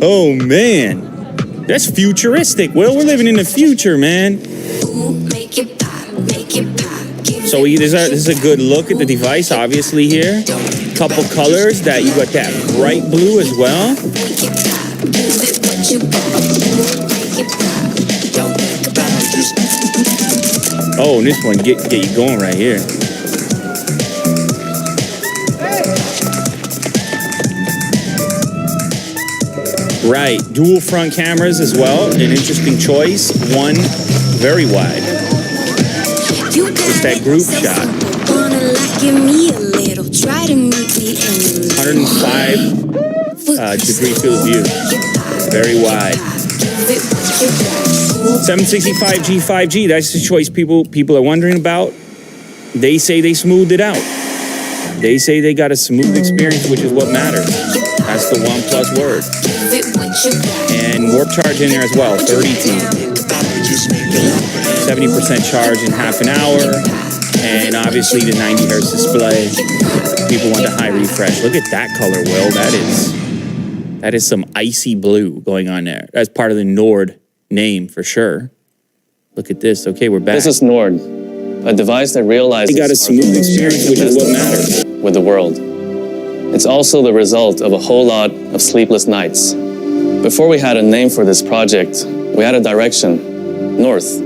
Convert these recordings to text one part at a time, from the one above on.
Oh, man. That's futuristic. Well, we're living in the future, man. So this is a good look at the device, obviously, here. Couple colors that you got that bright blue as well. Oh, and this one get you going right here. Right, dual front cameras as well. An interesting choice. One very wide. It's that group shot. 105 degree field of view. Very wide. 765G 5G, that's the choice people are wondering about. They say they smoothed it out. They say they got a smooth experience, which is what matters. That's the OnePlus word. And warp charge in there as well, 32. 70% charge in half an hour. And obviously the 90 hertz display. People want the high refresh. Look at that color, Will. That is some icy blue going on there. That's part of the Nord name for sure. Look at this. Okay, we're back. This is Nord, a device that realizes they got a smooth experience, which is what matters with the world. It's also the result of a whole lot of sleepless nights. Before we had a name for this project, we had a direction, north.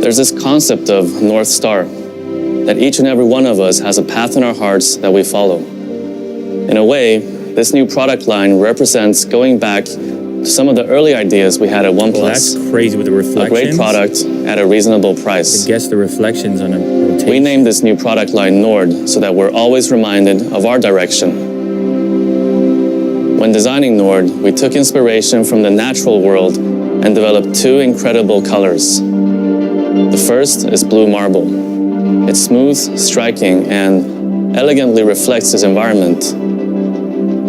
There's this concept of North Star, that each and every one of us has a path in our hearts that we follow. In a way, this new product line represents going back to some of the early ideas we had at OnePlus. Well, that's crazy with the reflections. A great product at a reasonable price. I guess the reflections on a rotation. We named this new product line Nord so that we're always reminded of our direction. When designing Nord, we took inspiration from the natural world and developed two incredible colors. The first is blue marble. It's smooth, striking, and elegantly reflects its environment.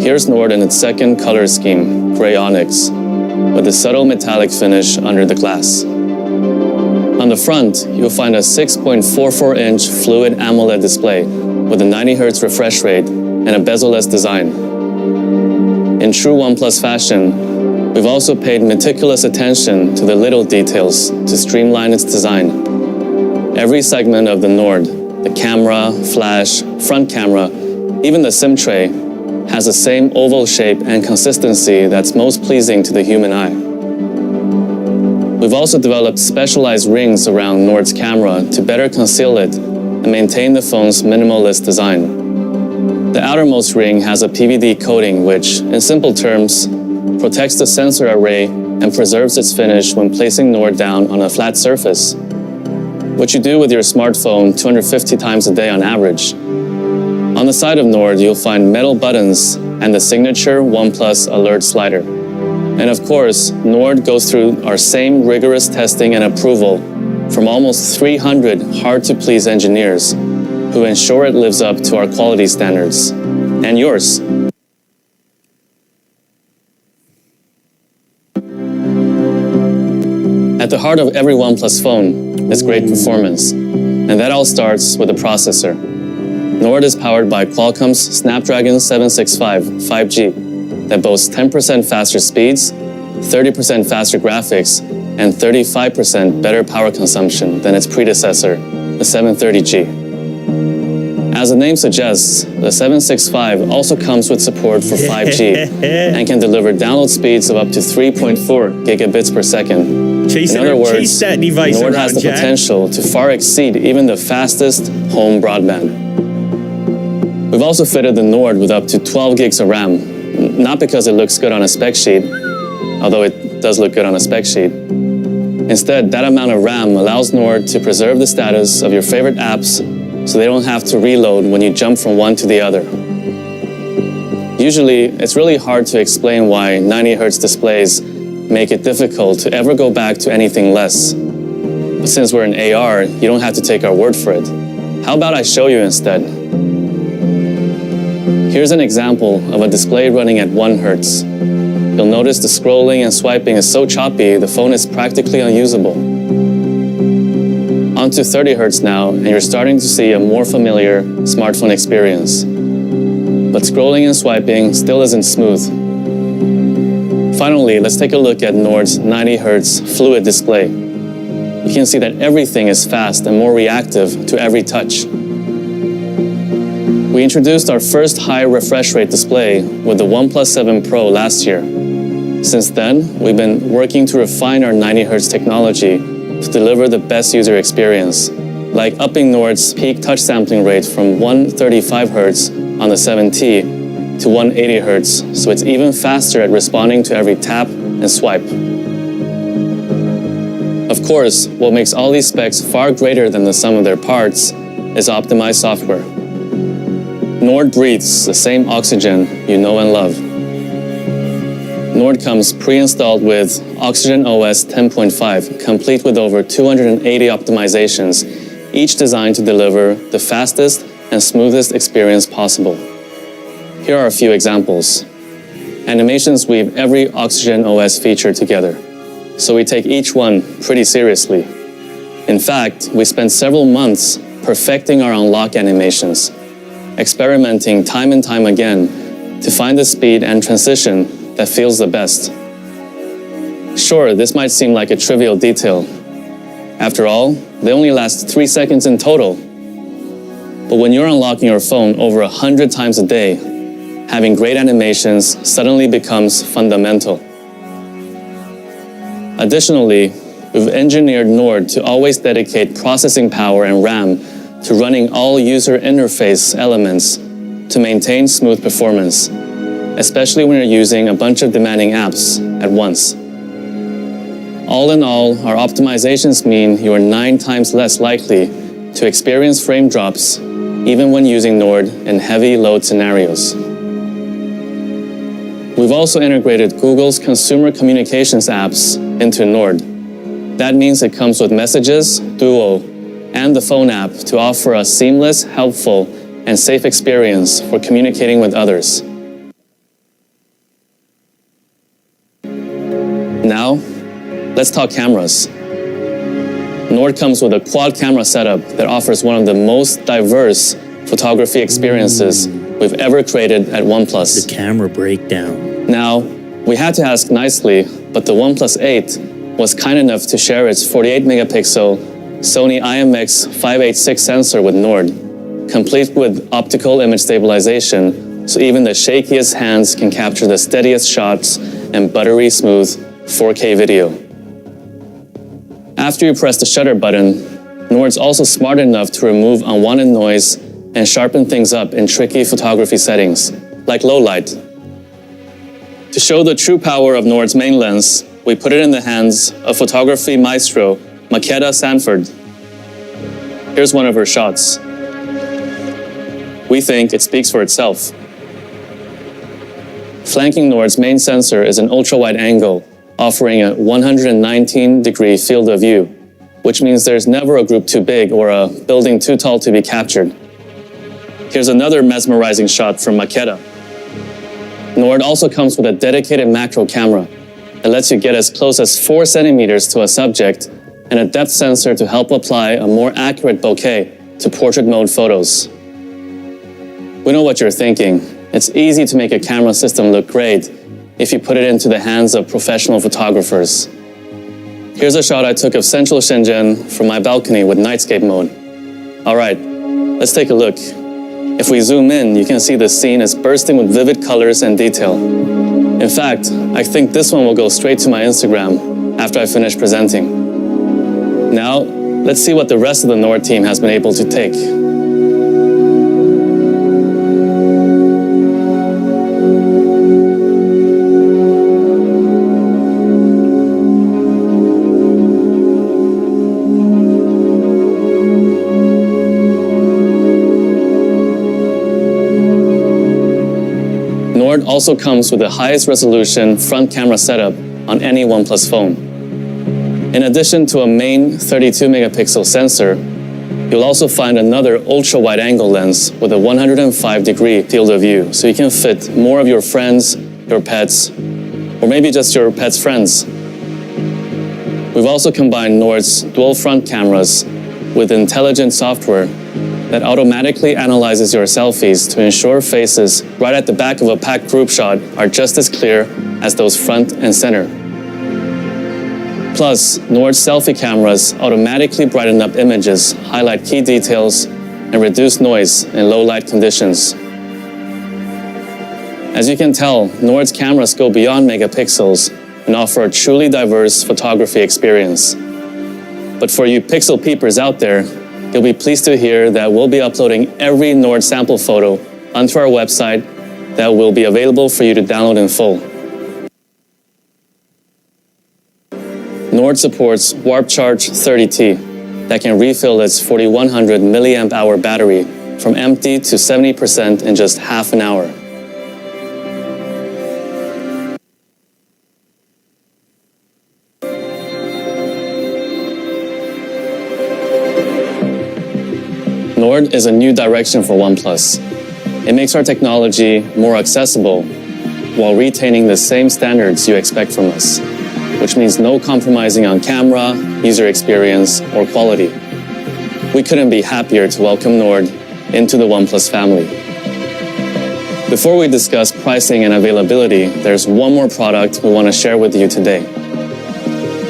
Here's Nord in its second color scheme, gray onyx, with a subtle metallic finish under the glass. On the front, you'll find a 6.44-inch fluid AMOLED display with a 90 Hz refresh rate and a bezel-less design. In true OnePlus fashion, we've also paid meticulous attention to the little details to streamline its design. Every segment of the Nord, the camera, flash, front camera, even the SIM tray, has the same oval shape and consistency that's most pleasing to the human eye. We've also developed specialized rings around Nord's camera to better conceal it and maintain the phone's minimalist design. The outermost ring has a PVD coating which, in simple terms, protects the sensor array and preserves its finish when placing Nord down on a flat surface, which you do with your smartphone 250 times a day on average. On the side of Nord, you'll find metal buttons and the signature OnePlus alert slider. And of course, Nord goes through our same rigorous testing and approval from almost 300 hard-to-please engineers who ensure it lives up to our quality standards. And yours. At the heart of every OnePlus phone is great performance, and that all starts with the processor. Nord is powered by Qualcomm's Snapdragon 765 5G that boasts 10% faster speeds, 30% faster graphics, and 35% better power consumption than its predecessor, the 730G. As the name suggests, the 765 also comes with support for 5G and can deliver download speeds of up to 3.4 gigabits per second. In other words, Nord has the potential to far exceed even the fastest home broadband. We've also fitted the Nord with up to 12 gigs of RAM, not because it looks good on a spec sheet, although it does look good on a spec sheet. Instead, that amount of RAM allows Nord to preserve the status of your favorite apps so they don't have to reload when you jump from one to the other. Usually, it's really hard to explain why 90 Hz displays make it difficult to ever go back to anything less. But since we're in AR, you don't have to take our word for it. How about I show you instead? Here's an example of a display running at 1 Hz. You'll notice the scrolling and swiping is so choppy, the phone is practically unusable. Onto 30 Hz now, and you're starting to see a more familiar smartphone experience. But scrolling and swiping still isn't smooth. Finally, let's take a look at Nord's 90 Hz fluid display. You can see that everything is fast and more reactive to every touch. We introduced our first high refresh rate display with the OnePlus 7 Pro last year. Since then, we've been working to refine our 90 Hz technology to deliver the best user experience, like upping Nord's peak touch sampling rate from 135 Hz on the 7T to 180 Hz, so it's even faster at responding to every tap and swipe. Of course, what makes all these specs far greater than the sum of their parts is optimized software. Nord breathes the same oxygen you know and love. Nord comes pre-installed with Oxygen OS 10.5, complete with over 280 optimizations, each designed to deliver the fastest and smoothest experience possible. Here are a few examples. Animations weave every Oxygen OS feature together, so we take each one pretty seriously. In fact, we spent several months perfecting our unlock animations, experimenting time and time again to find the speed and transition that feels the best. Sure, this might seem like a trivial detail. After all, they only last 3 seconds in total. But when you're unlocking your phone over 100 times a day, having great animations suddenly becomes fundamental. Additionally, we've engineered Nord to always dedicate processing power and RAM to running all user interface elements to maintain smooth performance, especially when you're using a bunch of demanding apps at once. All in all, our optimizations mean you are 9 times less likely to experience frame drops, even when using Nord in heavy load scenarios. We've also integrated Google's consumer communications apps into Nord. That means it comes with Messages, Duo, and the phone app to offer a seamless, helpful, and safe experience for communicating with others. Now, let's talk cameras. Nord comes with a quad camera setup that offers one of the most diverse photography experiences we've ever created at OnePlus. The camera breakdown. Now, we had to ask nicely, but the OnePlus 8 was kind enough to share its 48 megapixel Sony IMX586 sensor with Nord, complete with optical image stabilization, so even the shakiest hands can capture the steadiest shots and buttery smooth 4K video. After you press the shutter button, Nord's also smart enough to remove unwanted noise and sharpen things up in tricky photography settings, like low light. To show the true power of Nord's main lens, we put it in the hands of photography maestro Makeda Sanford. Here's one of her shots. We think it speaks for itself. Flanking Nord's main sensor is an ultra-wide angle, offering a 119-degree field of view, which means there's never a group too big or a building too tall to be captured. Here's another mesmerizing shot from Makeda. Nord also comes with a dedicated macro camera that lets you get as close as 4 centimeters to a subject and a depth sensor to help apply a more accurate bokeh to portrait mode photos. We know what you're thinking. It's easy to make a camera system look great if you put it into the hands of professional photographers. Here's a shot I took of central Shenzhen from my balcony with nightscape mode. Alright, let's take a look. If we zoom in, you can see the scene is bursting with vivid colors and detail. In fact, I think this one will go straight to my Instagram after I finish presenting. Now, let's see what the rest of the Nord team has been able to take. Nord also comes with the highest resolution front camera setup on any OnePlus phone. In addition to a main 32 megapixel sensor, you'll also find another ultra-wide angle lens with a 105-degree field of view, so you can fit more of your friends, your pets, or maybe just your pet's friends. We've also combined Nord's dual front cameras with intelligent software that automatically analyzes your selfies to ensure faces right at the back of a packed group shot are just as clear as those front and center. Plus, Nord's selfie cameras automatically brighten up images, highlight key details, and reduce noise in low light conditions. As you can tell, Nord's cameras go beyond megapixels and offer a truly diverse photography experience. But for you pixel peepers out there, you'll be pleased to hear that we'll be uploading every Nord sample photo onto our website that will be available for you to download in full. Nord supports Warp Charge 30T that can refill its 4100 milliamp hour battery from empty to 70% in just half an hour. Nord is a new direction for OnePlus. It makes our technology more accessible while retaining the same standards you expect from us, which means no compromising on camera, user experience, or quality. We couldn't be happier to welcome Nord into the OnePlus family. Before we discuss pricing and availability, there's one more product we want to share with you today.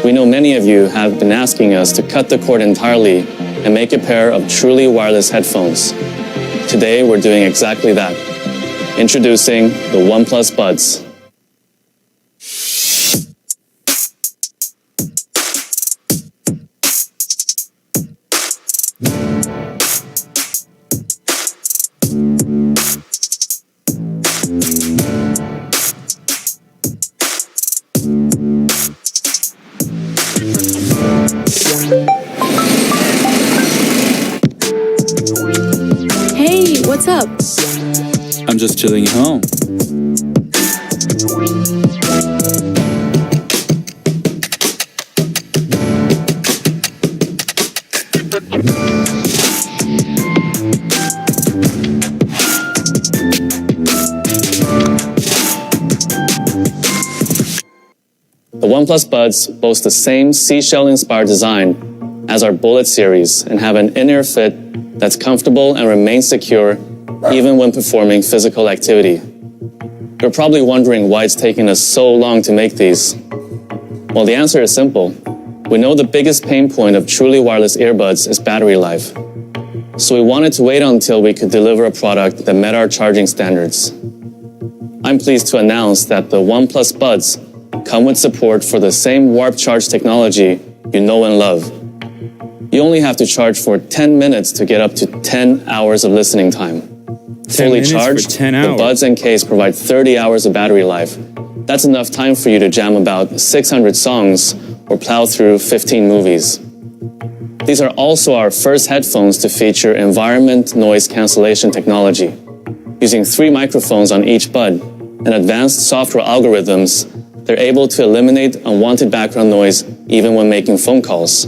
We know many of you have been asking us to cut the cord entirely and make a pair of truly wireless headphones. Today, we're doing exactly that. Introducing the OnePlus Buds. Hey, what's up? I'm just chilling at home. The OnePlus Buds boast the same seashell-inspired design as our Bullet series and have an in-ear fit that's comfortable and remains secure even when performing physical activity. You're probably wondering why it's taking us so long to make these. Well, the answer is simple. We know the biggest pain point of truly wireless earbuds is battery life. So we wanted to wait until we could deliver a product that met our charging standards. I'm pleased to announce that the OnePlus Buds come with support for the same Warp Charge technology you know and love. You only have to charge for 10 minutes to get up to 10 hours of listening time. Fully charged, the Buds and case provide 30 hours of battery life. That's enough time for you to jam about 600 songs or plow through 15 movies. These are also our first headphones to feature environment noise cancellation technology. Using 3 microphones on each bud and advanced software algorithms, they're able to eliminate unwanted background noise even when making phone calls.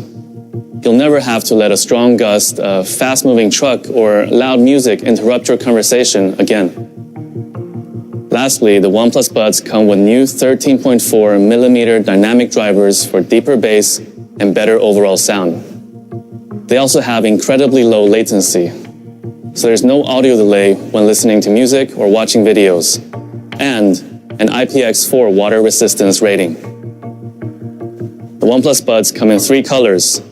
You'll never have to let a strong gust, a fast-moving truck, or loud music interrupt your conversation again. Lastly, the OnePlus Buds come with new 13.4mm dynamic drivers for deeper bass and better overall sound. They also have incredibly low latency, so there's no audio delay when listening to music or watching videos, and an IPX4 water resistance rating. The OnePlus Buds come in 3 colors: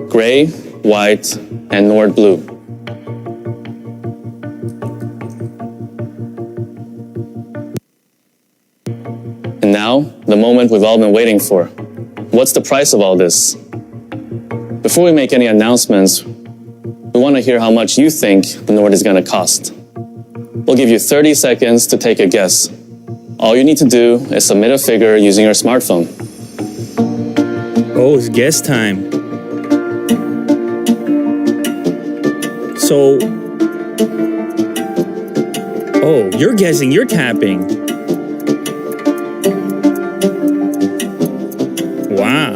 gray, white, and Nord blue. And now, the moment we've all been waiting for. What's the price of all this? Before we make any announcements, we want to hear how much you think the Nord is going to cost. We'll give you 30 seconds to take a guess. All you need to do is submit a figure using your smartphone. Oh, it's guess time. So, oh, you're guessing, you're tapping. Wow.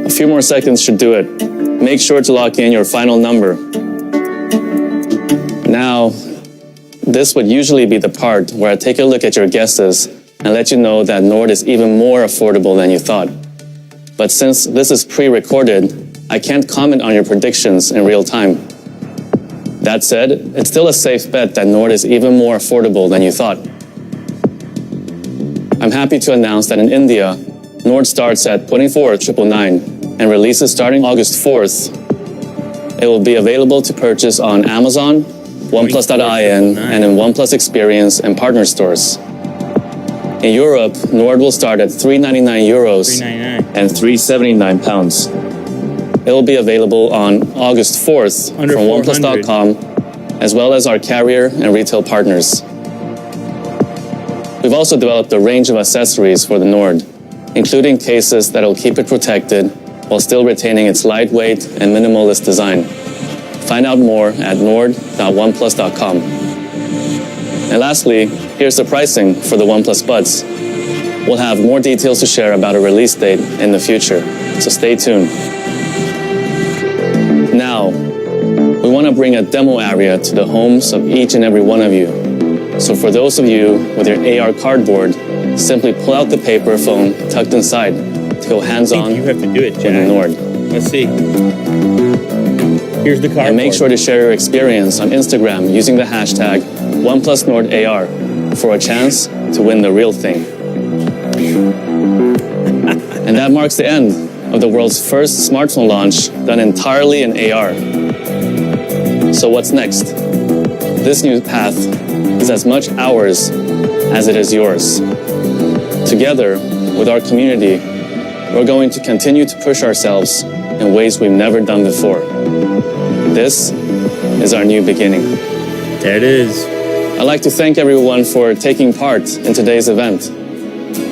A few more seconds should do it. Make sure to lock in your final number. Now, this would usually be the part where I take a look at your guesses and let you know that Nord is even more affordable than you thought. But since this is pre-recorded, I can't comment on your predictions in real time. That said, it's still a safe bet that Nord is even more affordable than you thought. I'm happy to announce that in India, Nord starts at 24,999 and releases starting August 4th. It will be available to purchase on Amazon, OnePlus.in, and in OnePlus Experience and partner stores. In Europe, Nord will start at €399 and £379. It will be available on August 4th Under from 400. OnePlus.com, as well as our carrier and retail partners. We've also developed a range of accessories for the Nord, including cases that will keep it protected while still retaining its lightweight and minimalist design. Find out more at nord.oneplus.com. And lastly, here's the pricing for the OnePlus Buds. We'll have more details to share about a release date in the future, so stay tuned. Now, we want to bring a demo area to the homes of each and every one of you. So for those of you with your AR cardboard, simply pull out the paper phone tucked inside to go hands-on You have to do it, with the Jack. Nord. Let's see. Here's the card. And make sure to share your experience on Instagram using the hashtag OnePlusNordAR for a chance to win the real thing. And that marks the end of the world's first smartphone launch done entirely in AR. So what's next? This new path is as much ours as it is yours. Together, with our community, we're going to continue to push ourselves in ways we've never done before. This is our new beginning. There it is. I'd like to thank everyone for taking part in today's event.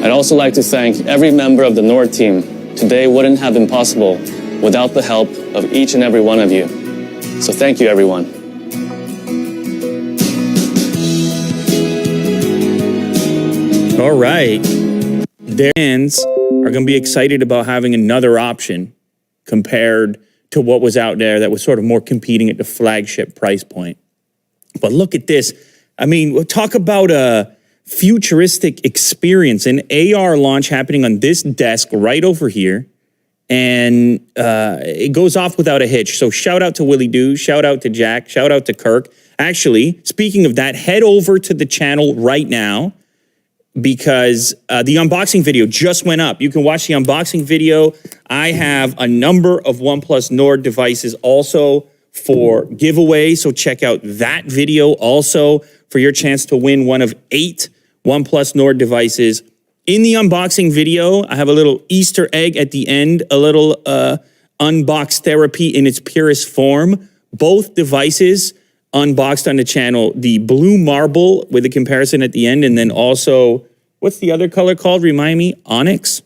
I'd also like to thank every member of the Nord team. Today wouldn't have been possible without the help of each and every one of you. So thank you, everyone. All right. Their fans are going to be excited about having another option compared to what was out there that was sort of more competing at the flagship price point. But look at this. I mean, we'll talk about a futuristic experience, an AR launch happening on this desk right over here. And it goes off without a hitch. So shout out to Willie Doo, shout out to Jack, shout out to Kirk. Actually, speaking of that, head over to the channel right now because the unboxing video just went up. You can watch the unboxing video. I have a number of OnePlus Nord devices also for giveaway. So check out that video also for your chance to win one of 8 OnePlus Nord devices. In the unboxing video, I have a little Easter egg at the end, a little unbox therapy in its purest form. Both devices unboxed on the channel, the blue marble with a comparison at the end, and then also, what's the other color called? Remind me, onyx?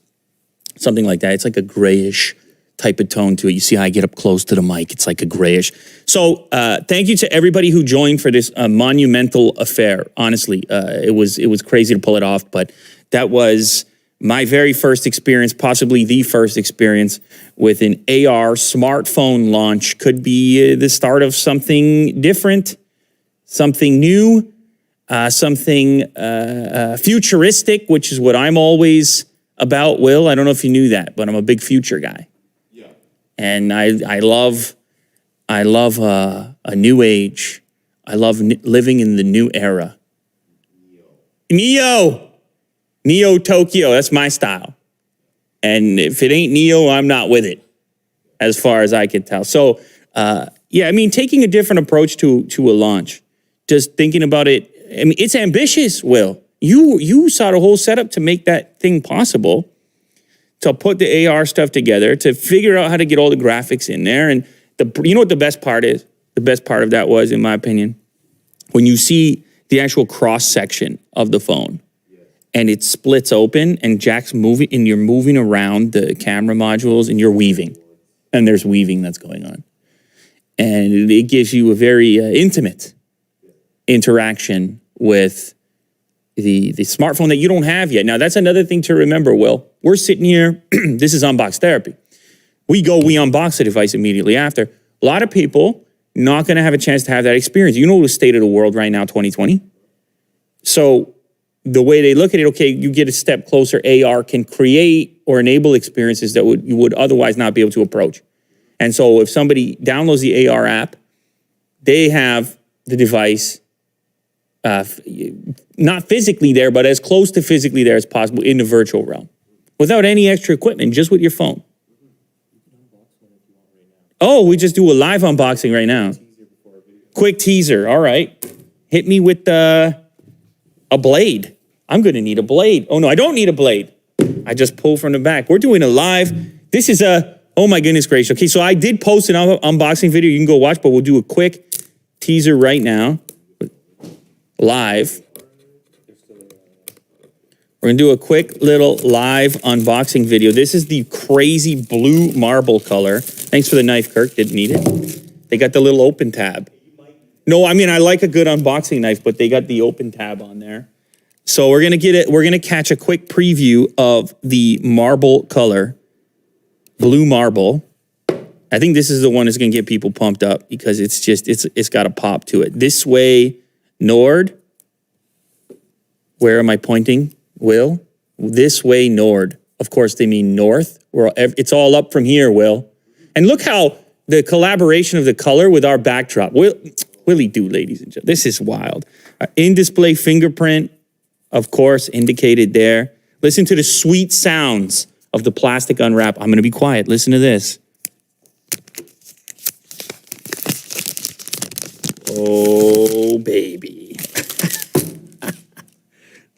Something like that. It's like a grayish type of tone to it. You see how I get up close to the mic? It's like a grayish. So thank you to everybody who joined for this monumental affair. Honestly, it was crazy to pull it off, but that was my very first experience, possibly the first experience with an AR smartphone launch. Could be the start of something different, something new, something futuristic, which is what I'm always about, Will. I don't know if you knew that, but I'm a big future guy. Yeah. And I love a new age. I love living in the new era. Neo Tokyo, that's my style. And if it ain't Neo, I'm not with it, as far as I can tell. So, yeah, I mean, taking a different approach to a launch, just thinking about it, I mean, it's ambitious, Will. You saw the whole setup to make that thing possible, to put the AR stuff together, to figure out how to get all the graphics in there. And you know what the best part is? The best part of that was, in my opinion, when you see the actual cross-section of the phone, and it splits open, and Jack's moving, and you're moving around the camera modules, and you're weaving. And there's weaving that's going on. And it gives you a very intimate interaction with the smartphone that you don't have yet. Now, that's another thing to remember, Will. We're sitting here, this is unbox therapy. We unbox the device immediately after. A lot of people not gonna have a chance to have that experience. You know the state of the world right now, 2020. So the way they look at it, okay, you get a step closer, AR can create or enable experiences that you would otherwise not be able to approach. And so if somebody downloads the AR app, they have the device not physically there, but as close to physically there as possible in the virtual realm without any extra equipment, just with your phone. Oh, we just do a live unboxing right now. Quick teaser. All right. Hit me with a blade. I'm going to need a blade. Oh, no, I don't need a blade. I just pull from the back. We're doing a live. This is oh my goodness gracious. Okay, so I did post an unboxing video you can go watch, but we'll do a quick teaser right now. Live. We're going to do a quick little live unboxing video. This is the crazy blue marble color. Thanks for the knife, Kirk. Didn't need it. They got the little open tab. No, I mean, I like a good unboxing knife, but they got the open tab on there. So we're going to get it. We're going to catch a quick preview of the marble color, blue marble. I think this is the one that's going to get people pumped up because it's got a pop to it. This way, Nord. Where am I pointing, Will? This way, Nord. Of course, they mean north. It's all up from here, Will. And look how the collaboration of the color with our backdrop. Willie do, ladies and gentlemen. This is wild. In-display fingerprint, of course, indicated there. Listen to the sweet sounds of the plastic unwrap. I'm going to be quiet. Listen to this. Oh, baby.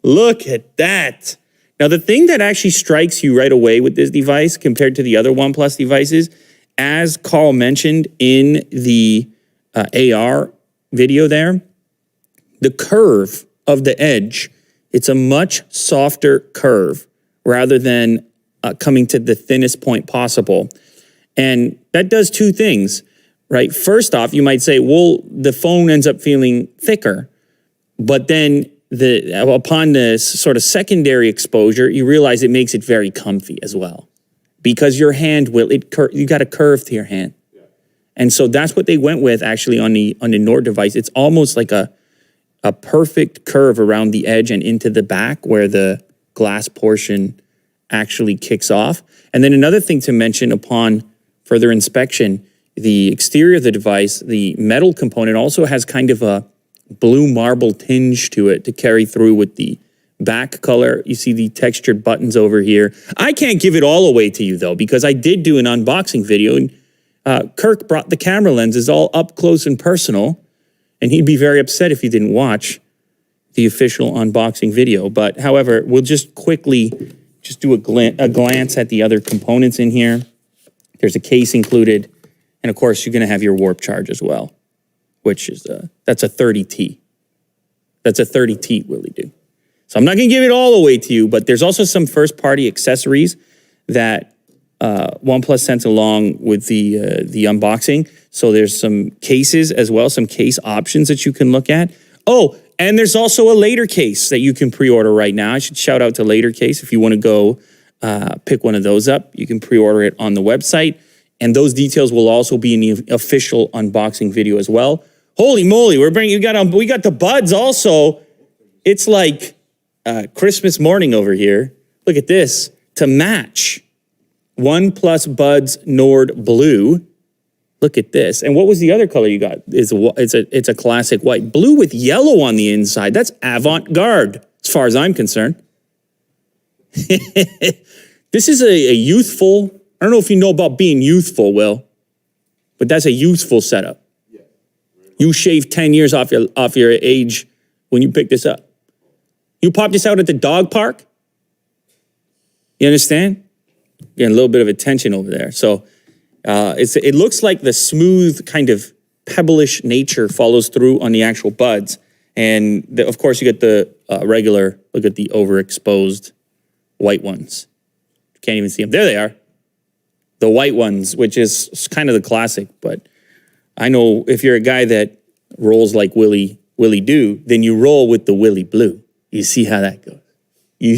Look at that. Now, the thing that actually strikes you right away with this device compared to the other OnePlus devices, as Carl mentioned in the AR video there, the curve of the edge, it's a much softer curve rather than coming to the thinnest point possible. And that does two things, right? First off, you might say, well, the phone ends up feeling thicker, but then upon the sort of secondary exposure, you realize it makes it very comfy as well, because your hand you got a curve to your hand, and so that's what they went with actually on the Nord device. It's almost like a perfect curve around the edge and into the back where the glass portion actually kicks off. And then another thing to mention upon further inspection, the exterior of the device, the metal component also has kind of a blue marble tinge to it to carry through with the back color. You see the textured buttons over here. I can't give it all away to you though, because I did do an unboxing video and Kirk brought the camera lenses all up close and personal, and he'd be very upset if he didn't watch the official unboxing video. But however, we'll just quickly do a glance at the other components in here. There's a case included, and of course you're going to have your warp charge as well, which is that's a 30T. That's a 30T, Willie do. So I'm not going to give it all away to you, but there's also some first-party accessories that OnePlus sent along with the unboxing. So there's some cases as well, some case options that you can look at. Oh, and there's also a later case that you can pre-order right now. I should shout out to Later Case. If you want to go pick one of those up, you can pre-order it on the website. And those details will also be in the official unboxing video as well. Holy moly, we got the buds also. It's like Christmas morning over here. Look at this. To match OnePlus Buds Nord Blue. Look at this. And what was the other color you got? It's a classic white. Blue with yellow on the inside. That's avant-garde, as far as I'm concerned. This is a youthful, I don't know if you know about being youthful, Will, but that's a youthful setup. You shaved 10 years off your age when you picked this up. You popped this out at the dog park? You understand? Getting a little bit of attention over there. So it looks like the smooth kind of pebblish nature follows through on the actual buds. And of course you get the regular, look at the overexposed white ones. You can't even see them. There they are. The white ones, which is kind of the classic, but I know if you're a guy that rolls like Willie do, then you roll with the Willie Blue. You see how that goes. You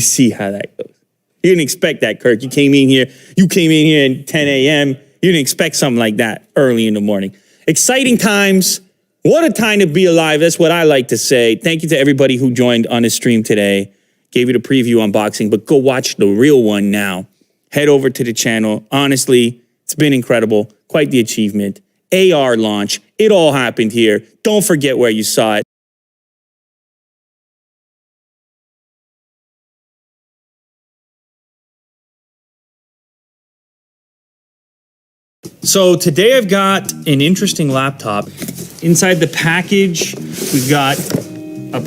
didn't expect that, Kirk. You came in here at 10 a.m. You didn't expect something like that early in the morning. Exciting times. What a time to be alive. That's what I like to say. Thank you to everybody who joined on the stream today. Gave you the preview unboxing, but go watch the real one now. Head over to the channel. Honestly, It's been incredible. Quite the achievement. AR launch. It all happened here. Don't forget where you saw it. So today I've got an interesting laptop. Inside the package, we've got